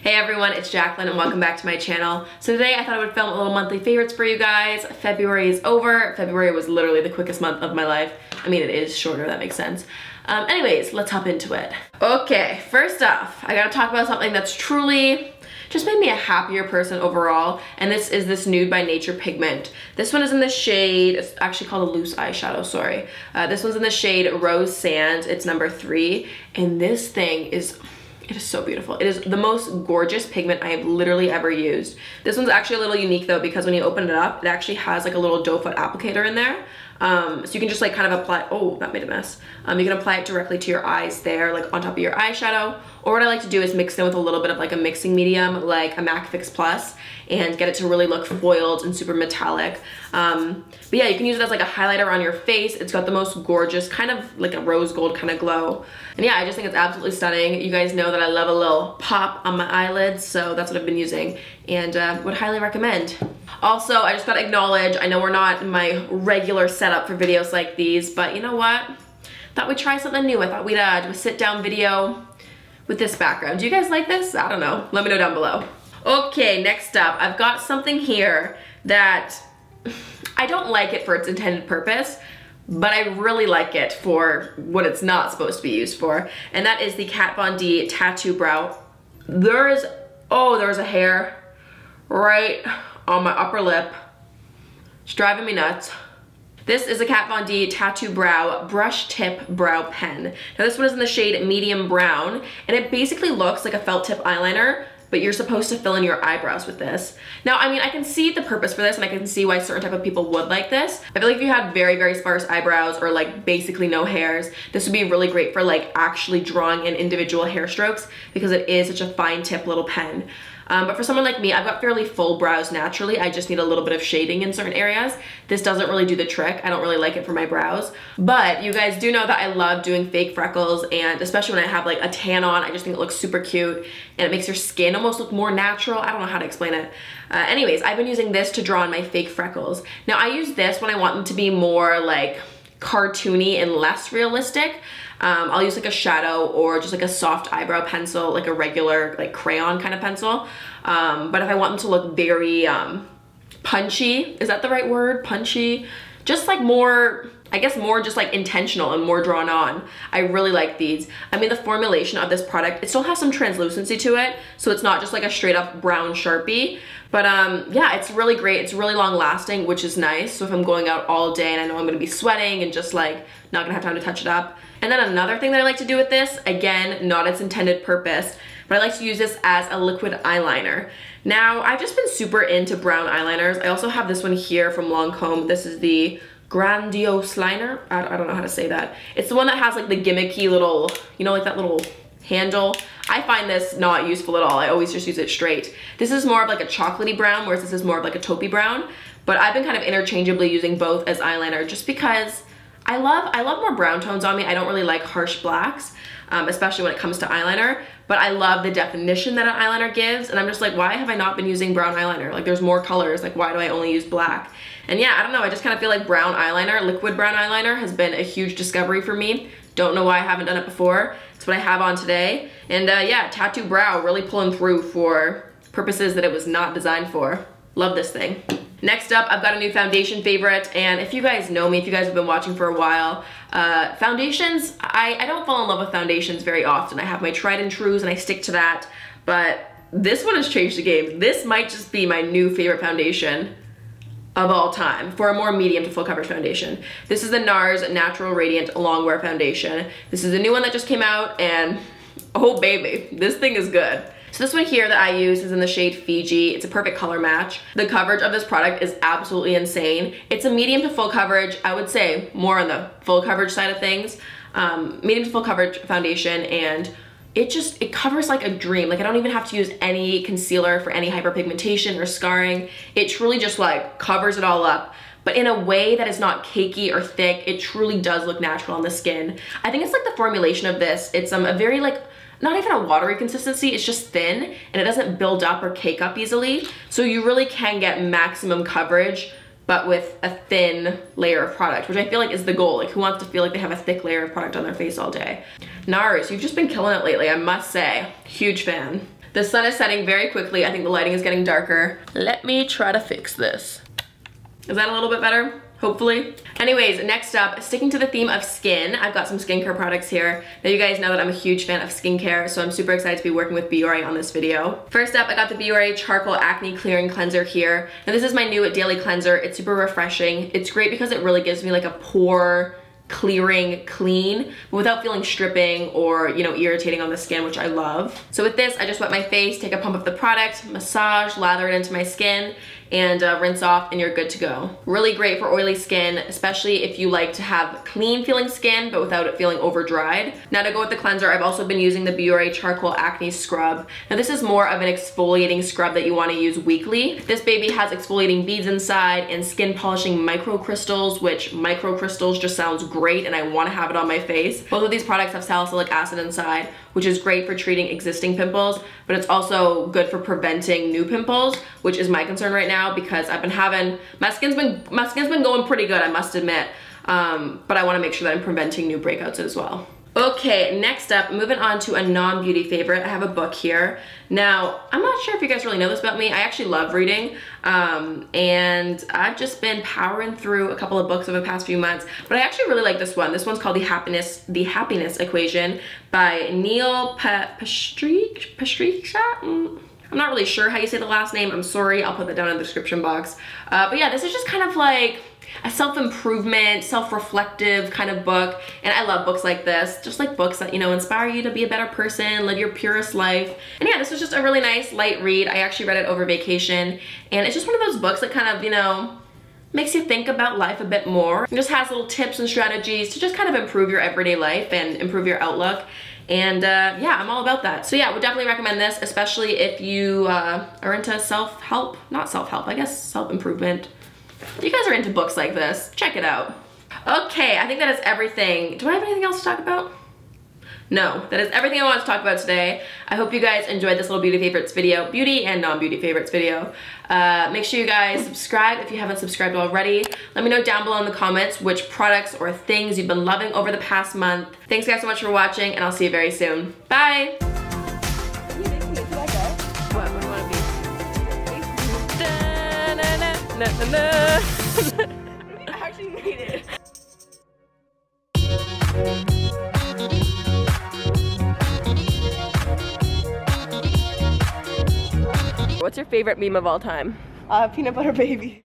Hey everyone, it's Jaclyn and welcome back to my channel. So today I thought I would film a little monthly favorites for you guys. February is over. February was literally the quickest month of my life. I mean, it is shorter, that makes sense. Anyways, let's hop into it. Okay, first off, I gotta talk about something that's truly just made me a happier person overall, and this is this Nude by Nature Pigment. This one is in the shade, it's actually called a loose eyeshadow, sorry. This one's in the shade Rose Sand, it's number 3, and this thing is, it is so beautiful. It is the most gorgeous pigment I have literally ever used. This one's actually a little unique though, because when you open it up, it actually has like a little doe foot applicator in there. So you can just like kind of apply, oh, that made a mess. You can apply it directly to your eyes there, like on top of your eyeshadow. Or what I like to do is mix it in with a little bit of like a mixing medium, like a MAC Fix Plus, and get it to really look foiled and super metallic. But yeah, you can use it as like a highlighter on your face. It's got the most gorgeous, kind of like a rose gold kind of glow. And yeah, I just think it's absolutely stunning. You guys know that I love a little pop on my eyelids, so that's what I've been using, and would highly recommend. Also, I just gotta acknowledge, I know we're not in my regular setup for videos like these, but you know what? Thought we'd try something new. I thought we'd do a sit down video with this background. Do you guys like this? I don't know. Let me know down below. Okay, next up, I've got something here that I don't like it for its intended purpose, but I really like it for what it's not supposed to be used for, and that is the Kat Von D Tattoo Brow. There's a hair right on my upper lip. It's driving me nuts. This is a Kat Von D Tattoo Brow Brush Tip Brow Pen. Now this one is in the shade Medium Brown, and it basically looks like a felt tip eyeliner, but you're supposed to fill in your eyebrows with this. Now, I mean, I can see the purpose for this, and I can see why certain type of people would like this. I feel like if you had very, very sparse eyebrows or like basically no hairs, this would be really great for like actually drawing in individual hair strokes, because it is such a fine tip little pen. But for someone like me, I've got fairly full brows naturally. I just need a little bit of shading in certain areas. This doesn't really do the trick. I don't really like it for my brows. But you guys do know that I love doing fake freckles, and especially when I have like a tan on, I just think it looks super cute, and it makes your skin almost look more natural. I don't know how to explain it. Anyways, I've been using this to draw on my fake freckles. Now I use this when I want them to be more like cartoony and less realistic. I'll use like a shadow or just like a soft eyebrow pencil, like a regular like crayon kind of pencil. But if I want them to look very punchy, is that the right word? Punchy? Just like more, I guess more just like intentional and more drawn on. I really like these. I mean, the formulation of this product, it still has some translucency to it, so it's not just like a straight up brown Sharpie. But yeah, it's really great. It's really long lasting, which is nice. So if I'm going out all day and I know I'm gonna be sweating and just like not gonna have time to touch it up. And then another thing that I like to do with this, again, not its intended purpose, but I like to use this as a liquid eyeliner. Now, I've just been super into brown eyeliners. I also have this one here from Lancome. This is the Grandiose Liner. I don't know how to say that. It's the one that has like the gimmicky little, you know, like that little handle. I find this not useful at all. I always just use it straight. This is more of like a chocolatey brown, whereas this is more of like a taupey brown. But I've been kind of interchangeably using both as eyeliner just because I love more brown tones on me. I don't really like harsh blacks, especially when it comes to eyeliner, but I love the definition that an eyeliner gives, and I'm just like, why have I not been using brown eyeliner? Like, there's more colors, like why do I only use black? And yeah, I don't know, I just kind of feel like brown eyeliner, liquid brown eyeliner has been a huge discovery for me. Don't know why I haven't done it before. It's what I have on today. And yeah, Tattoo Brow really pulling through for purposes that it was not designed for. Love this thing. Next up, I've got a new foundation favorite, and if you guys know me, if you guys have been watching for a while, foundations, I don't fall in love with foundations very often. I have my tried and trues and I stick to that, but this one has changed the game. This might just be my new favorite foundation of all time for a more medium to full coverage foundation. This is the NARS Natural Radiant Longwear Foundation. This is a new one that just came out, and oh baby, this thing is good. So this one here that I use is in the shade Fiji. It's a perfect color match. The coverage of this product is absolutely insane. It's a medium to full coverage. I would say more on the full coverage side of things. Medium to full coverage foundation, and it covers like a dream. Like, I don't even have to use any concealer for any hyperpigmentation or scarring. It truly just like covers it all up, but in a way that is not cakey or thick. It truly does look natural on the skin. I think it's like the formulation of this. It's a very like, not even a watery consistency, it's just thin, and it doesn't build up or cake up easily. So you really can get maximum coverage, but with a thin layer of product, which I feel like is the goal. Like, who wants to feel like they have a thick layer of product on their face all day? NARS, you've just been killing it lately, I must say. Huge fan. The sun is setting very quickly. I think the lighting is getting darker. Let me try to fix this. Is that a little bit better? Hopefully. Anyways, next up, sticking to the theme of skin, I've got some skincare products here. Now you guys know that I'm a huge fan of skincare, so I'm super excited to be working with Biore on this video. First up, I got the Biore Charcoal Acne Clearing Cleanser here. Now this is my new daily cleanser. It's super refreshing. It's great because it really gives me like a pore clearing clean, but without feeling stripping or, you know, irritating on the skin, which I love. So with this, I just wet my face, take a pump of the product, massage, lather it into my skin, and rinse off, and you're good to go. Really great for oily skin, especially if you like to have clean feeling skin, but without it feeling over dried. Now to go with the cleanser, I've also been using the Biore Charcoal Acne Scrub. Now this is more of an exfoliating scrub that you wanna use weekly. This baby has exfoliating beads inside and skin polishing microcrystals, which microcrystals just sounds great and I wanna have it on my face. Both of these products have salicylic acid inside, which is great for treating existing pimples, but it's also good for preventing new pimples, which is my concern right now because I've been having, my skin's been going pretty good, I must admit, but I wanna make sure that I'm preventing new breakouts as well. Okay, next up, moving on to a non-beauty favorite. I have a book here. Now, I'm not sure if you guys really know this about me. I actually love reading, and I've just been powering through a couple of books over the past few months, but I actually really like this one. This one's called The Happiness Equation by Neil Pastrica. I'm not really sure how you say the last name. I'm sorry, I'll put that down in the description box. But yeah, this is just kind of like a self-improvement, self-reflective kind of book, and I love books like this, just like books that, you know, inspire you to be a better person, live your purest life. And yeah, this was just a really nice light read. I actually read it over vacation, and it's just one of those books that kind of, you know, makes you think about life a bit more. It just has little tips and strategies to just kind of improve your everyday life and improve your outlook. And yeah, I'm all about that. So yeah, would definitely recommend this, especially if you are into self-help, not self-help, I guess self-improvement. You guys are into books like this, check it out. Okay, I think that is everything. Do I have anything else to talk about? No, that is everything I wanted to talk about today. I hope you guys enjoyed this little beauty favorites video, beauty and non-beauty favorites video. Make sure you guys subscribe if you haven't subscribed already. Let me know down below in the comments which products or things you've been loving over the past month. Thanks guys so much for watching, and I'll see you very soon. Bye! I actually made it. What's your favorite meme of all time? Peanut butter baby.